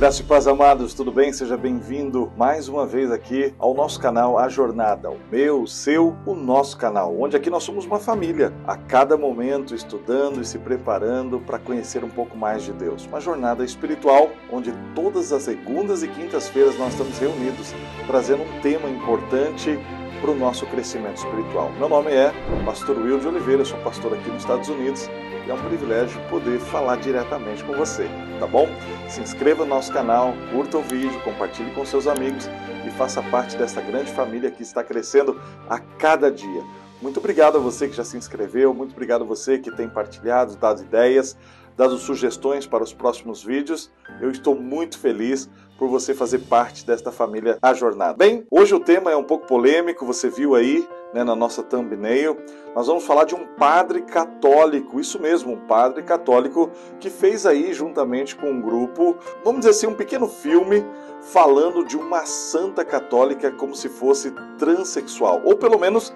Graça e paz, amados, tudo bem? Seja bem-vindo mais uma vez aqui ao nosso canal A Jornada, o meu, o seu, o nosso canal, onde aqui nós somos uma família, a cada momento estudando e se preparando para conhecer um pouco mais de Deus. Uma jornada espiritual, onde todas as segundas e quintas-feiras nós estamos reunidos, trazendo um tema importante para o nosso crescimento espiritual. Meu nome é Pastor Will de Oliveira, eu sou pastor aqui nos Estados Unidos e é um privilégio poder falar diretamente com você, tá bom? Se inscreva no nosso canal, curta o vídeo, compartilhe com seus amigos e faça parte dessa grande família que está crescendo a cada dia. Muito obrigado a você que já se inscreveu, muito obrigado a você que tem partilhado, dado ideias, dado sugestões para os próximos vídeos. Eu estou muito feliz por você fazer parte desta família A Jornada. Bem, hoje o tema é um pouco polêmico, você viu aí, né, na nossa thumbnail. Nós vamos falar de um padre católico, isso mesmo, um padre católico que fez aí, juntamente com um grupo, vamos dizer assim, um pequeno filme falando de uma santa católica como se fosse transexual, ou pelo menos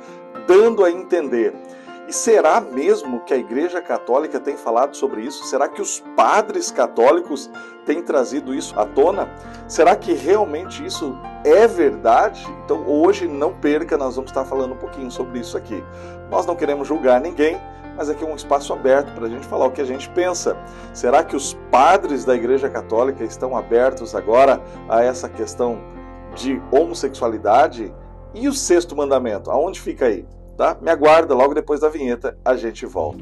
dando a entender. E será mesmo que a Igreja Católica tem falado sobre isso? Será que os padres católicos têm trazido isso à tona? Será que realmente isso é verdade? Então hoje, não perca, nós vamos estar falando um pouquinho sobre isso aqui. Nós não queremos julgar ninguém, mas aqui é um espaço aberto para a gente falar o que a gente pensa. Será que os padres da Igreja Católica estão abertos agora a essa questão de homossexualidade? E o sexto mandamento, aonde fica aí? Tá? Me aguarda, logo depois da vinheta a gente volta.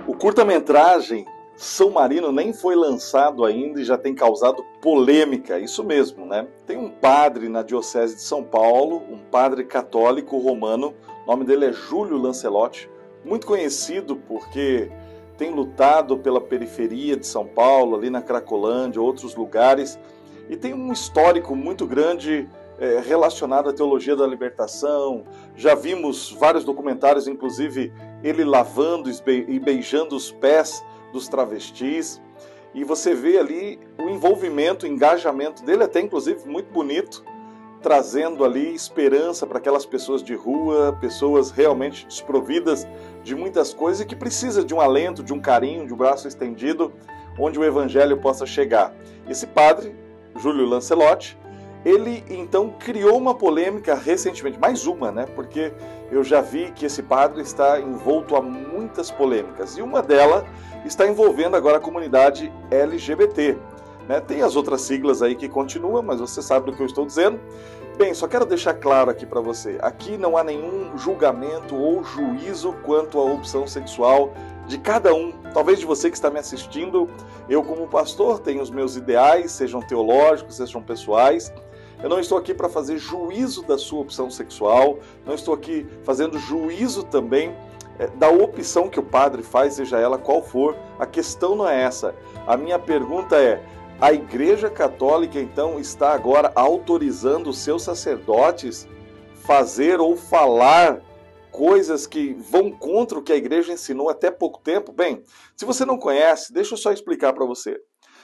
O curta-metragem São Marino nem foi lançado ainda e já tem causado polêmica, isso mesmo, né? Tem um padre na Diocese de São Paulo, um padre católico romano, o nome dele é Júlio Lancelotti, muito conhecido porque tem lutado pela periferia de São Paulo, ali na Cracolândia, outros lugares, e tem um histórico muito grande relacionado à teologia da libertação. Já vimos vários documentários, inclusive ele lavando e beijando os pés dos travestis, e você vê ali o envolvimento, o engajamento dele, até inclusive muito bonito, trazendo ali esperança para aquelas pessoas de rua, pessoas realmente desprovidas de muitas coisas e que precisa de um alento, de um carinho, de um braço estendido, onde o evangelho possa chegar. Esse padre, Júlio Lancelotti, ele então criou uma polêmica recentemente, mais uma, né? Porque eu já vi que esse padre está envolto a muitas polêmicas, e uma delas está envolvendo agora a comunidade LGBT. Né? Tem as outras siglas aí que continuam, mas você sabe do que eu estou dizendo. Bem, só quero deixar claro aqui para você, aqui não há nenhum julgamento ou juízo quanto à opção sexual de cada um. Talvez de você que está me assistindo, eu como pastor tenho os meus ideais, sejam teológicos, sejam pessoais. Eu não estou aqui para fazer juízo da sua opção sexual, não estou aqui fazendo juízo também da opção que o padre faz, seja ela qual for. A questão não é essa. A minha pergunta é: a Igreja Católica, então, está agora autorizando os seus sacerdotes fazer ou falar coisas que vão contra o que a Igreja ensinou até pouco tempo? Bem, se você não conhece, deixa eu só explicar para você.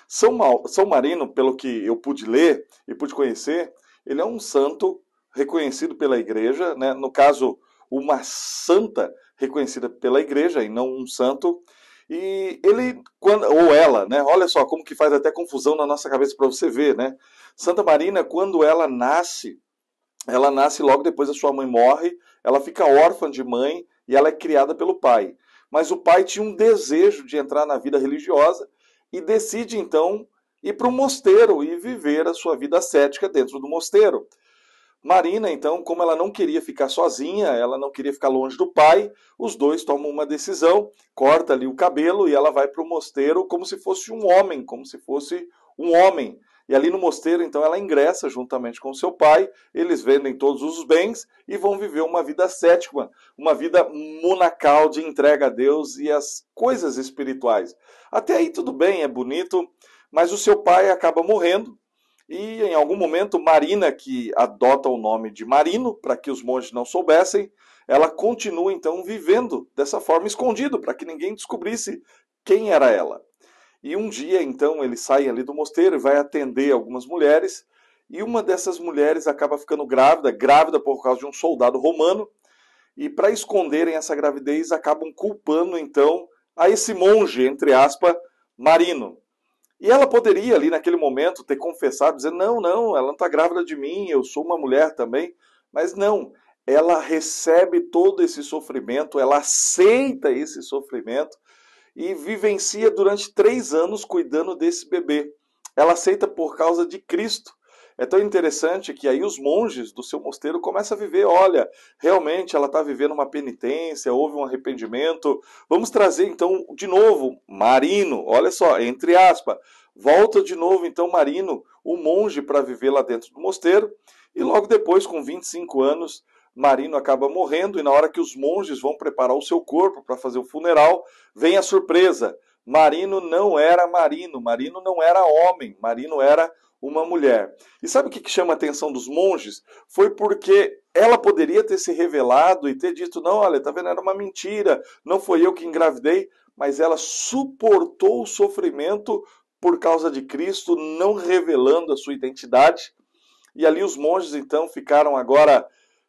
São Marino, pelo que eu pude ler e pude conhecer, ele é um santo reconhecido pela Igreja, né? No caso, uma santa reconhecida pela Igreja e não um santo. E ele, ou ela, né? Olha só como que faz até confusão na nossa cabeça para você ver, né? Santa Marina, quando ela nasce logo depois a sua mãe morre, ela fica órfã de mãe e ela é criada pelo pai. Mas o pai tinha um desejo de entrar na vida religiosa e decide então ir para um mosteiro e viver a sua vida ascética dentro do mosteiro. Marina, então, como ela não queria ficar sozinha, ela não queria ficar longe do pai, os dois tomam uma decisão, corta ali o cabelo e ela vai para o mosteiro como se fosse um homem, E ali no mosteiro, então, ela ingressa juntamente com seu pai, eles vendem todos os bens e vão viver uma vida ascética, uma vida monacal de entrega a Deus e às coisas espirituais. Até aí tudo bem, é bonito, mas o seu pai acaba morrendo. E em algum momento, Marina, que adota o nome de Marino, para que os monges não soubessem, ela continua então vivendo dessa forma, escondido, para que ninguém descobrisse quem era ela. E um dia, então, ele sai ali do mosteiro e vai atender algumas mulheres, e uma dessas mulheres acaba ficando grávida por causa de um soldado romano, e para esconderem essa gravidez acabam culpando então a esse monge, entre aspas, Marino. E ela poderia ali naquele momento ter confessado, dizer, não, ela não está grávida de mim, eu sou uma mulher também. Mas não, ela recebe todo esse sofrimento, ela aceita esse sofrimento e vivencia durante 3 anos cuidando desse bebê. Ela aceita por causa de Cristo. É tão interessante que aí os monges do seu mosteiro começam a viver, olha, realmente ela está vivendo uma penitência, houve um arrependimento, vamos trazer então de novo Marino, olha só, entre aspas, volta de novo então Marino, o monge, para viver lá dentro do mosteiro, e logo depois, com 25 anos, Marino acaba morrendo, e na hora que os monges vão preparar o seu corpo para fazer o funeral, vem a surpresa, Marino não era Marino, Marino não era homem, Marino era uma mulher. E sabe o que chama a atenção dos monges? Foi porque ela poderia ter se revelado e ter dito, não, olha, tá vendo, era uma mentira, não foi eu que engravidei, mas ela suportou o sofrimento por causa de Cristo, não revelando a sua identidade. E ali os monges, então, ficaram agora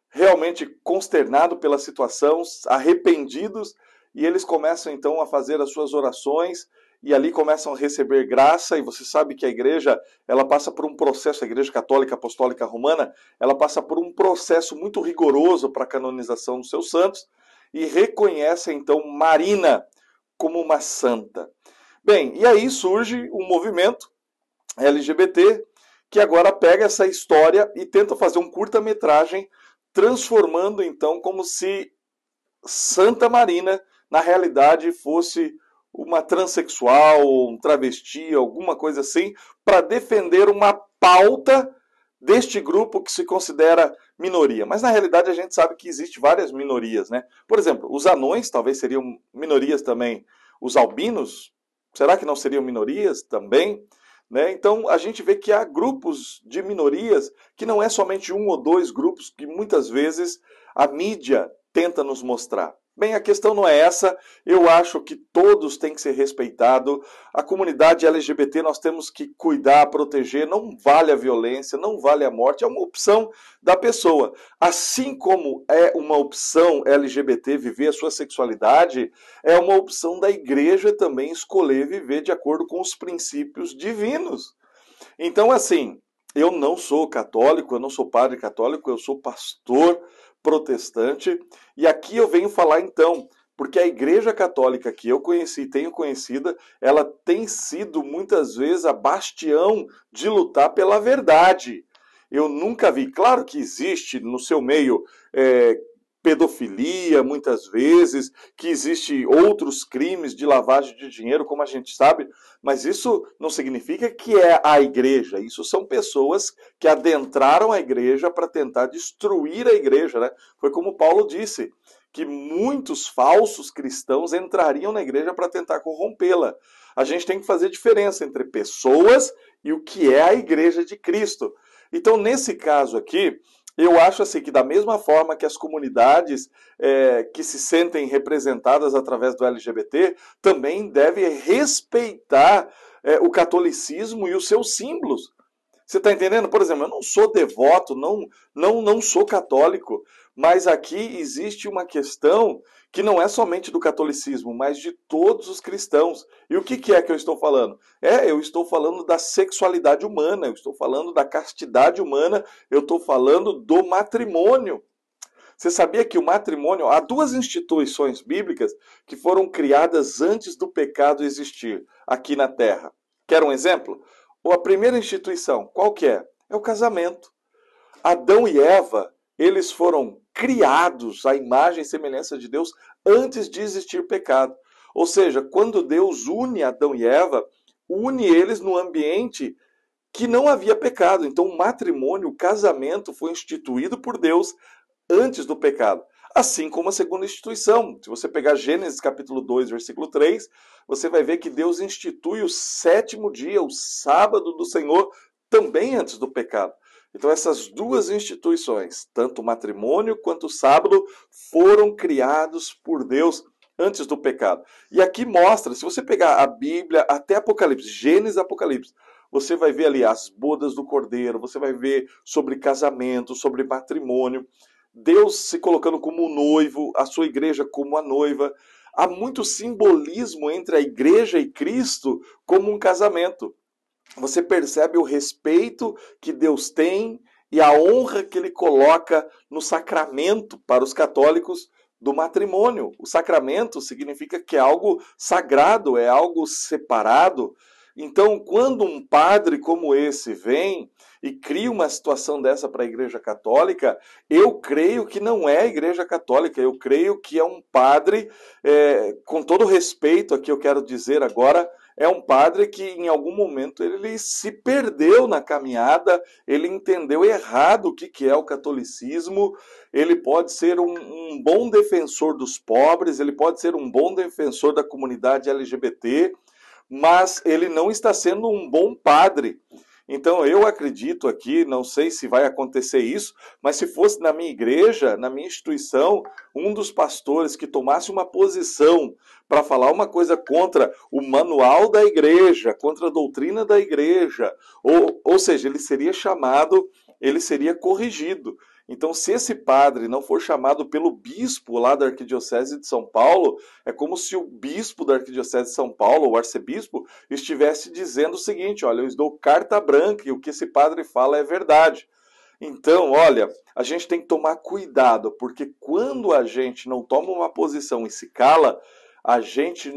realmente consternados pela situação, arrependidos, e eles começam, então, a fazer as suas orações, e ali começam a receber graça, e você sabe que a igreja, ela passa por um processo, a Igreja Católica Apostólica Romana, ela passa por um processo muito rigoroso para a canonização dos seus santos, e reconhece, então, Marina como uma santa. Bem, e aí surge um movimento LGBT, que agora pega essa história e tenta fazer um curta-metragem, transformando, então, como se Santa Marina, na realidade, fosse uma transexual, um travesti, alguma coisa assim, para defender uma pauta deste grupo que se considera minoria. Mas na realidade a gente sabe que existe várias minorias, né? Por exemplo, os anões talvez seriam minorias também. Os albinos, será que não seriam minorias também? Né? Então a gente vê que há grupos de minorias que não é somente um ou dois grupos que muitas vezes a mídia tenta nos mostrar. Bem, a questão não é essa, eu acho que todos têm que ser respeitados, a comunidade LGBT nós temos que cuidar, proteger, não vale a violência, não vale a morte, é uma opção da pessoa. Assim como é uma opção LGBT viver a sua sexualidade, é uma opção da igreja também escolher viver de acordo com os princípios divinos. Então, assim, eu não sou católico, eu não sou padre católico, eu sou pastor protestante, e aqui eu venho falar então, porque a Igreja Católica que eu conheci e tenho conhecida, ela tem sido muitas vezes a bastião de lutar pela verdade. Eu nunca vi, claro que existe no seu meio pedofilia, muitas vezes, que existe outros crimes de lavagem de dinheiro, como a gente sabe, mas isso não significa que é a igreja, isso são pessoas que adentraram a igreja para tentar destruir a igreja, né? Foi como Paulo disse, que muitos falsos cristãos entrariam na igreja para tentar corrompê-la. A gente tem que fazer diferença entre pessoas e o que é a igreja de Cristo. Então, nesse caso aqui, eu acho assim que da mesma forma que as comunidades que se sentem representadas através do LGBT também devem respeitar o catolicismo e os seus símbolos. Você está entendendo? Por exemplo, eu não sou devoto, não sou católico, mas aqui existe uma questão que não é somente do catolicismo, mas de todos os cristãos. E o que é que eu estou falando? Eu estou falando da sexualidade humana, eu estou falando da castidade humana, eu estou falando do matrimônio. Você sabia que o matrimônio, há duas instituições bíblicas que foram criadas antes do pecado existir aqui na Terra. Quer um exemplo? A primeira instituição, qual que é? É o casamento. Adão e Eva, eles foram criados à imagem e semelhança de Deus antes de existir pecado. Ou seja, quando Deus une Adão e Eva, une eles no ambiente que não havia pecado. Então o matrimônio, o casamento foi instituído por Deus antes do pecado. Assim como a segunda instituição. Se você pegar Gênesis capítulo 2, versículo 3, você vai ver que Deus institui o 7º dia, o sábado do Senhor, também antes do pecado. Então essas duas instituições, tanto o matrimônio quanto o sábado, foram criados por Deus antes do pecado. E aqui mostra, se você pegar a Bíblia até Apocalipse, Gênesis e Apocalipse, você vai ver ali as bodas do Cordeiro, você vai ver sobre casamento, sobre matrimônio. Deus se colocando como o noivo, a sua igreja como a noiva. Há muito simbolismo entre a igreja e Cristo como um casamento. Você percebe o respeito que Deus tem e a honra que ele coloca no sacramento para os católicos do matrimônio. O sacramento significa que é algo sagrado, é algo separado. Então, quando um padre como esse vem e cria uma situação dessa para a Igreja Católica, eu creio que não é a Igreja Católica, eu creio que é um padre, com todo respeito aqui eu quero dizer agora, é um padre que em algum momento ele se perdeu na caminhada, ele entendeu errado o que é o catolicismo, ele pode ser um bom defensor dos pobres, ele pode ser um bom defensor da comunidade LGBT, mas ele não está sendo um bom padre. Então eu acredito aqui, não sei se vai acontecer isso, mas se fosse na minha igreja, na minha instituição, um dos pastores que tomasse uma posição para falar uma coisa contra o manual da igreja, contra a doutrina da igreja, ou seja, ele seria chamado, ele seria corrigido. Então, se esse padre não for chamado pelo bispo lá da Arquidiocese de São Paulo, é como se o bispo da Arquidiocese de São Paulo, o arcebispo, estivesse dizendo o seguinte: olha, eu dou carta branca e o que esse padre fala é verdade. Então, olha, a gente tem que tomar cuidado, porque quando a gente não toma uma posição e se cala, a gente,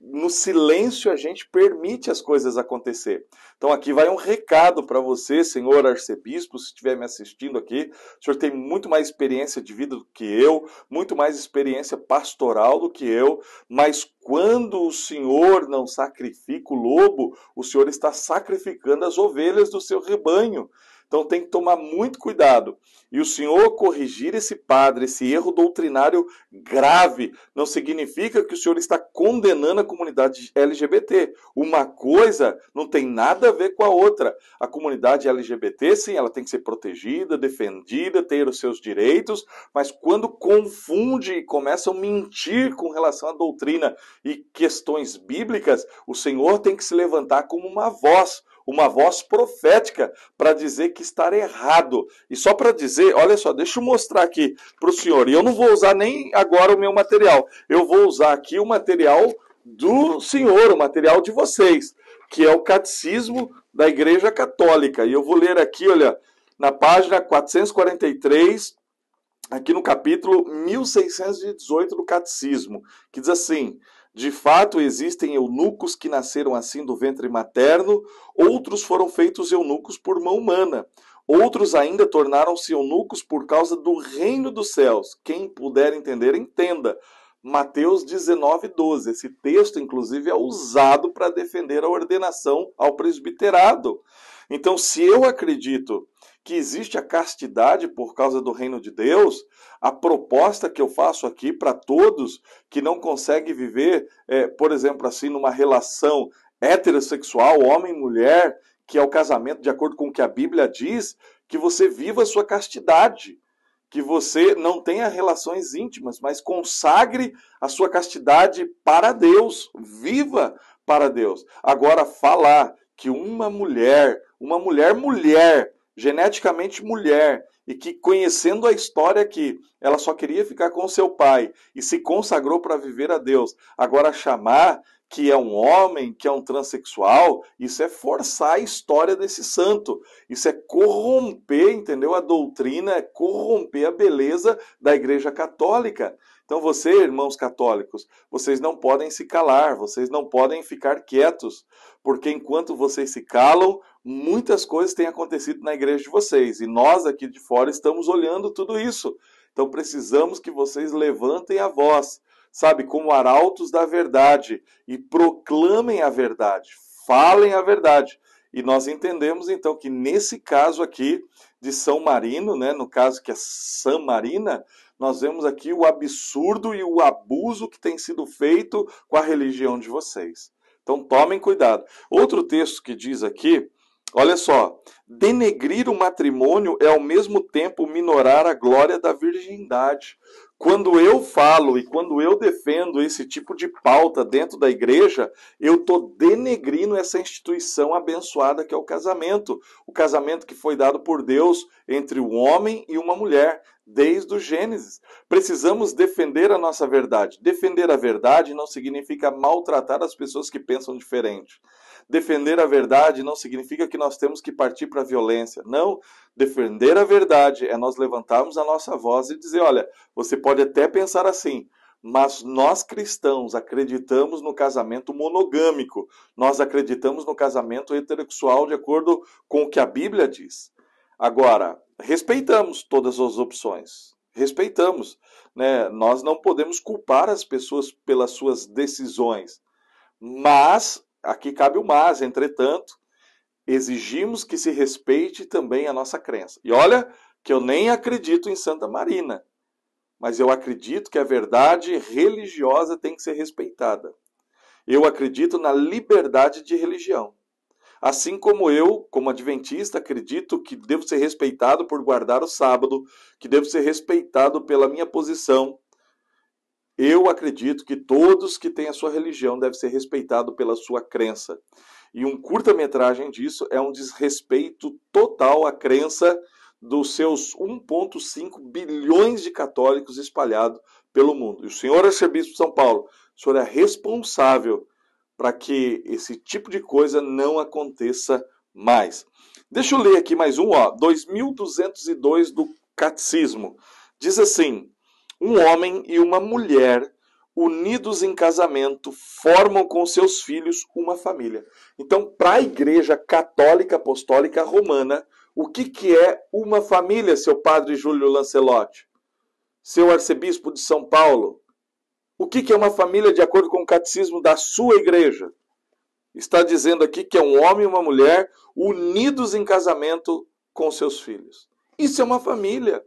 no silêncio, a gente permite as coisas acontecer. Então aqui vai um recado para você, senhor arcebispo, se estiver me assistindo aqui. O senhor tem muito mais experiência de vida do que eu, muito mais experiência pastoral do que eu, mas quando o senhor não sacrifica o lobo, o senhor está sacrificando as ovelhas do seu rebanho. Então tem que tomar muito cuidado. E o senhor corrigir esse padre, esse erro doutrinário grave, não significa que o senhor está condenando a comunidade LGBT. Uma coisa não tem nada a ver com a outra. A comunidade LGBT, sim, ela tem que ser protegida, defendida, ter os seus direitos, mas quando confunde e começa a mentir com relação à doutrina e questões bíblicas, o senhor tem que se levantar como uma voz profética para dizer que está errado. E só para dizer, olha só, deixa eu mostrar aqui para o senhor. E eu não vou usar nem agora o meu material. Eu vou usar aqui o material do senhor, o material de vocês, que é o Catecismo da Igreja Católica. E eu vou ler aqui, olha, na página 443, aqui no capítulo 1618 do Catecismo, que diz assim: de fato, existem eunucos que nasceram assim do ventre materno, outros foram feitos eunucos por mão humana. Outros ainda tornaram-se eunucos por causa do reino dos céus. Quem puder entender, entenda. Mateus 19:12. Esse texto, inclusive, é usado para defender a ordenação ao presbiterado. Então, se eu acredito que existe a castidade por causa do reino de Deus, a proposta que eu faço aqui para todos que não conseguem viver, por exemplo, assim, numa relação heterossexual, homem e mulher, que é o casamento de acordo com o que a Bíblia diz, que você viva a sua castidade, que você não tenha relações íntimas, mas consagre a sua castidade para Deus, viva para Deus. Agora, falar que uma mulher, geneticamente mulher, e que conhecendo a história que ela só queria ficar com seu pai e se consagrou para viver a Deus, agora chamar que é um homem, que é um transexual, isso é forçar a história desse santo. Isso é corromper, entendeu? A doutrina, é corromper a beleza da Igreja Católica. Então você, irmãos católicos, vocês não podem se calar, vocês não podem ficar quietos, porque enquanto vocês se calam, muitas coisas têm acontecido na igreja de vocês, e nós aqui de fora estamos olhando tudo isso. Então precisamos que vocês levantem a voz, sabe, como arautos da verdade, e proclamem a verdade, falem a verdade. E nós entendemos então que nesse caso aqui de São Marino, né, no caso que é Sã Marina, nós vemos aqui o absurdo e o abuso que tem sido feito com a religião de vocês. Então tomem cuidado. Outro texto que diz aqui, olha só: denegrir o matrimônio é ao mesmo tempo minorar a glória da virgindade. Quando eu falo e quando eu defendo esse tipo de pauta dentro da igreja, eu estou denegrindo essa instituição abençoada que é o casamento. O casamento que foi dado por Deus entre um homem e uma mulher. desde o Gênesis. Precisamos defender a nossa verdade. Defender a verdade não significa maltratar as pessoas que pensam diferente. Defender a verdade não significa que nós temos que partir para a violência. Não, defender a verdade é nós levantarmos a nossa voz e dizer, olha, você pode até pensar assim, mas nós cristãos acreditamos no casamento monogâmico. Nós acreditamos no casamento heterossexual de acordo com o que a Bíblia diz. Agora, respeitamos todas as opções. Respeitamos, né? Nós não podemos culpar as pessoas pelas suas decisões. Mas, aqui cabe o mas, entretanto, exigimos que se respeite também a nossa crença. E olha que eu nem acredito em Santa Marina, mas eu acredito que a verdade religiosa tem que ser respeitada. Eu acredito na liberdade de religião. Assim como eu, como adventista, acredito que devo ser respeitado por guardar o sábado, que devo ser respeitado pela minha posição. Eu acredito que todos que têm a sua religião devem ser respeitados pela sua crença. E um curta-metragem disso é um desrespeito total à crença dos seus 1,5 bilhões de católicos espalhados pelo mundo. E o senhor arcebispo de São Paulo, o senhor é responsável para que esse tipo de coisa não aconteça mais. Deixa eu ler aqui mais um, 2202 do Catecismo. Diz assim, um homem e uma mulher unidos em casamento formam com seus filhos uma família. Então, para a Igreja Católica Apostólica Romana, o que é uma família, seu padre Júlio Lancelotti? Seu arcebispo de São Paulo? O que é uma família de acordo com o catecismo da sua igreja? Está dizendo aqui que é um homem e uma mulher unidos em casamento com seus filhos. Isso é uma família.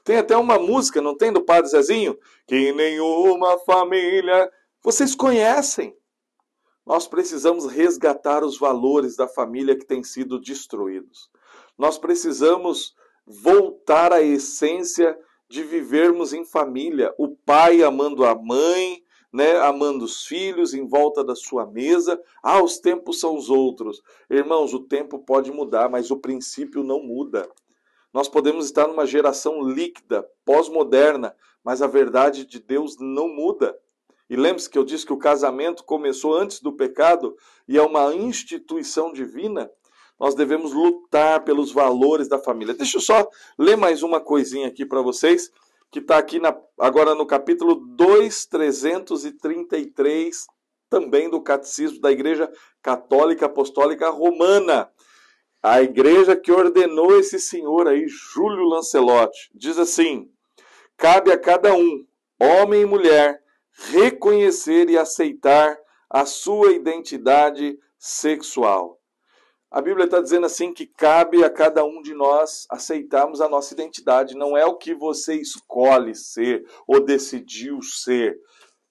Tem até uma música, não tem, do Padre Zezinho? Que nenhuma família... Vocês conhecem. Nós precisamos resgatar os valores da família que têm sido destruídos. Nós precisamos voltar à essência de vivermos em família, o pai amando a mãe, né, amando os filhos em volta da sua mesa. Os tempos são os outros. Irmãos, o tempo pode mudar, mas o princípio não muda. Nós podemos estar numa geração líquida, pós-moderna, mas a verdade de Deus não muda. E lembre-se que eu disse que o casamento começou antes do pecado e é uma instituição divina. Nós devemos lutar pelos valores da família. Deixa eu só ler mais uma coisinha aqui para vocês, que está aqui agora no capítulo 2333, também do Catecismo da Igreja Católica Apostólica Romana. A igreja que ordenou esse senhor aí, Júlio Lancelotti, diz assim, cabe a cada um, homem e mulher, reconhecer e aceitar a sua identidade sexual. A Bíblia está dizendo assim que cabe a cada um de nós aceitarmos a nossa identidade. Não é o que você escolhe ser ou decidiu ser,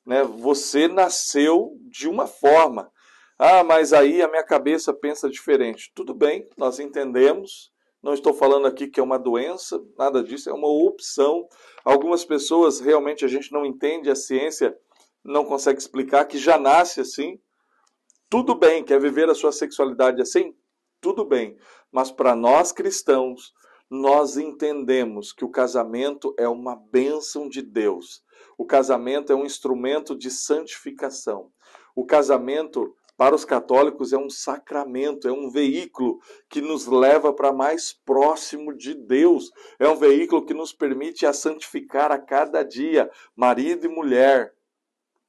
né? Você nasceu de uma forma. Mas aí a minha cabeça pensa diferente. Tudo bem, nós entendemos. Não estou falando aqui que é uma doença, nada disso, é uma opção. Algumas pessoas, realmente, a gente não entende, a ciência não consegue explicar, que já nasce assim. Tudo bem, quer viver a sua sexualidade assim? Tudo bem. Mas para nós cristãos, nós entendemos que o casamento é uma bênção de Deus. O casamento é um instrumento de santificação. O casamento, para os católicos, é um sacramento, é um veículo que nos leva para mais próximo de Deus. É um veículo que nos permite a santificar a cada dia, marido e mulher,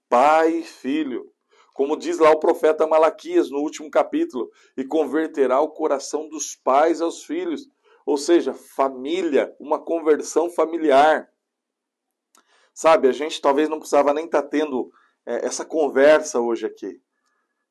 pai e filho. Como diz lá o profeta Malaquias no último capítulo, e converterá o coração dos pais aos filhos. Ou seja, família, uma conversão familiar. Sabe, a gente talvez não precisava nem estar tendo essa conversa hoje aqui.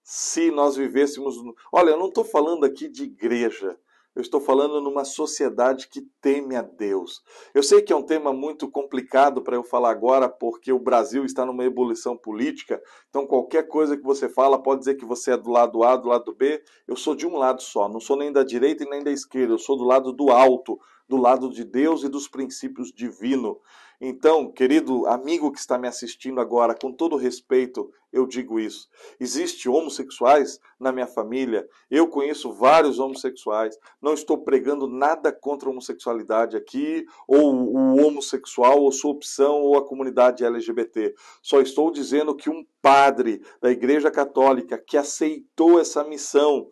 Se nós vivêssemos... Olha, eu não estou falando aqui de igreja. Eu estou falando numa sociedade que teme a Deus. Eu sei que é um tema muito complicado para eu falar agora, porque o Brasil está numa ebulição política. Então, qualquer coisa que você fala pode dizer que você é do lado A, do lado B. Eu sou de um lado só. Não sou nem da direita e nem da esquerda. Eu sou do lado do alto, do lado de Deus e dos princípios divinos. Então, querido amigo que está me assistindo agora, com todo respeito, eu digo isso. Existem homossexuais na minha família, eu conheço vários homossexuais, não estou pregando nada contra a homossexualidade aqui, ou o homossexual, ou sua opção, ou a comunidade LGBT. Só estou dizendo que um padre da Igreja Católica que aceitou essa missão,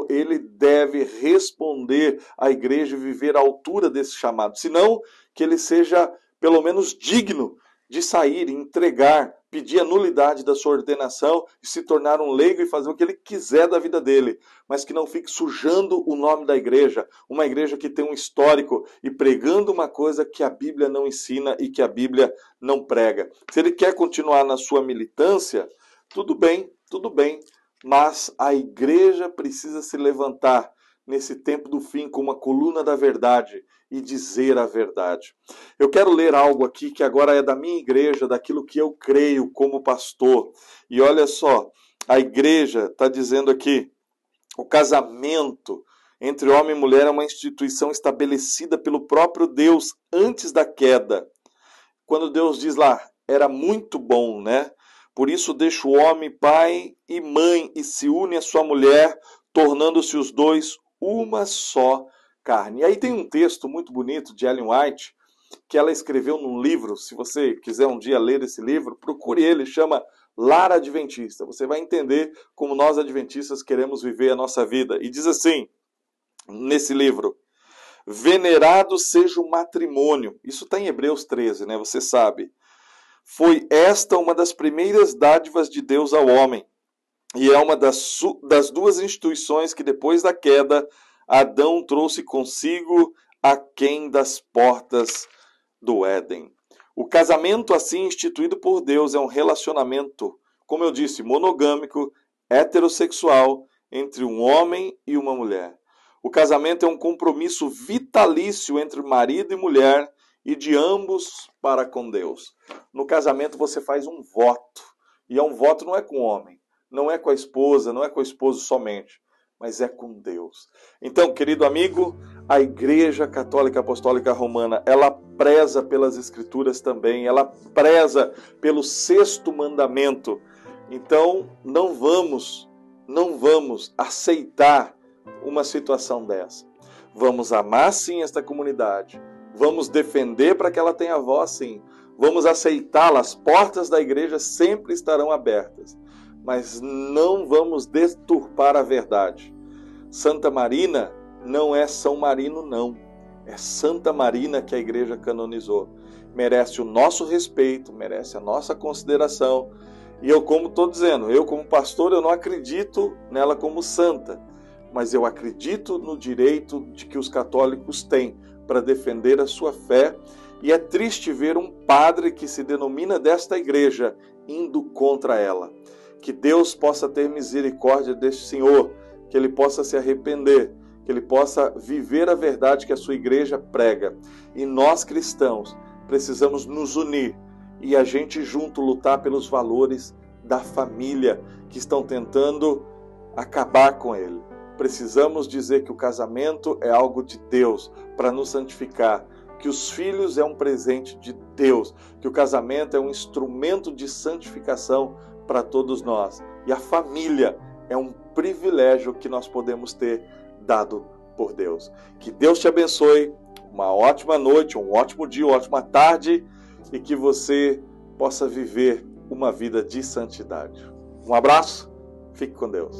ele deve responder à igreja e viver à altura desse chamado. Senão, que ele seja pelo menos digno de sair, entregar, pedir a nulidade da sua ordenação e se tornar um leigo e fazer o que ele quiser da vida dele, mas que não fique sujando o nome da igreja, uma igreja que tem um histórico e pregando uma coisa que a Bíblia não ensina e que a Bíblia não prega. Se ele quer continuar na sua militância, tudo bem, mas a igreja precisa se levantar nesse tempo do fim como uma coluna da verdade e dizer a verdade. Eu quero ler algo aqui que agora é da minha igreja, daquilo que eu creio como pastor. E olha só, a igreja está dizendo aqui, o casamento entre homem e mulher é uma instituição estabelecida pelo próprio Deus antes da queda. Quando Deus diz lá, era muito bom, né? Por isso deixa o homem pai e mãe e se une à sua mulher, tornando-se os dois uma só carne. E aí tem um texto muito bonito de Ellen White, que ela escreveu num livro. Se você quiser um dia ler esse livro, procure ele, chama Lar Adventista. Você vai entender como nós adventistas queremos viver a nossa vida. E diz assim, nesse livro, venerado seja o matrimônio. Isso está em Hebreus 13, né? Você sabe. Foi esta uma das primeiras dádivas de Deus ao homem. E é uma das duas instituições que depois da queda, Adão trouxe consigo aquém das portas do Éden. O casamento assim instituído por Deus é um relacionamento, como eu disse, monogâmico, heterossexual, entre um homem e uma mulher. O casamento é um compromisso vitalício entre marido e mulher e de ambos para com Deus. No casamento você faz um voto, e um voto não é com o homem, não é com a esposa, não é com o esposo somente, mas é com Deus. Então, querido amigo, a Igreja Católica Apostólica Romana, ela preza pelas Escrituras também, ela preza pelo sexto mandamento. Então, não vamos aceitar uma situação dessa. Vamos amar sim esta comunidade, vamos defender para que ela tenha voz sim, vamos aceitá-la, as portas da igreja sempre estarão abertas. Mas não vamos deturpar a verdade. Santa Marina não é São Marino, não. É Santa Marina que a igreja canonizou. Merece o nosso respeito, merece a nossa consideração. E eu, como estou dizendo, eu como pastor, eu não acredito nela como santa. Mas eu acredito no direito de que os católicos têm para defender a sua fé. E é triste ver um padre que se denomina desta igreja indo contra ela. Que Deus possa ter misericórdia deste senhor, que ele possa se arrepender, que ele possa viver a verdade que a sua igreja prega. E nós cristãos precisamos nos unir e a gente junto lutar pelos valores da família que estão tentando acabar com ele. Precisamos dizer que o casamento é algo de Deus para nos santificar, que os filhos é um presente de Deus, que o casamento é um instrumento de santificação para todos nós. E a família é um privilégio que nós podemos ter dado por Deus. Que Deus te abençoe, uma ótima noite, um ótimo dia, uma ótima tarde e que você possa viver uma vida de santidade. Um abraço, fique com Deus.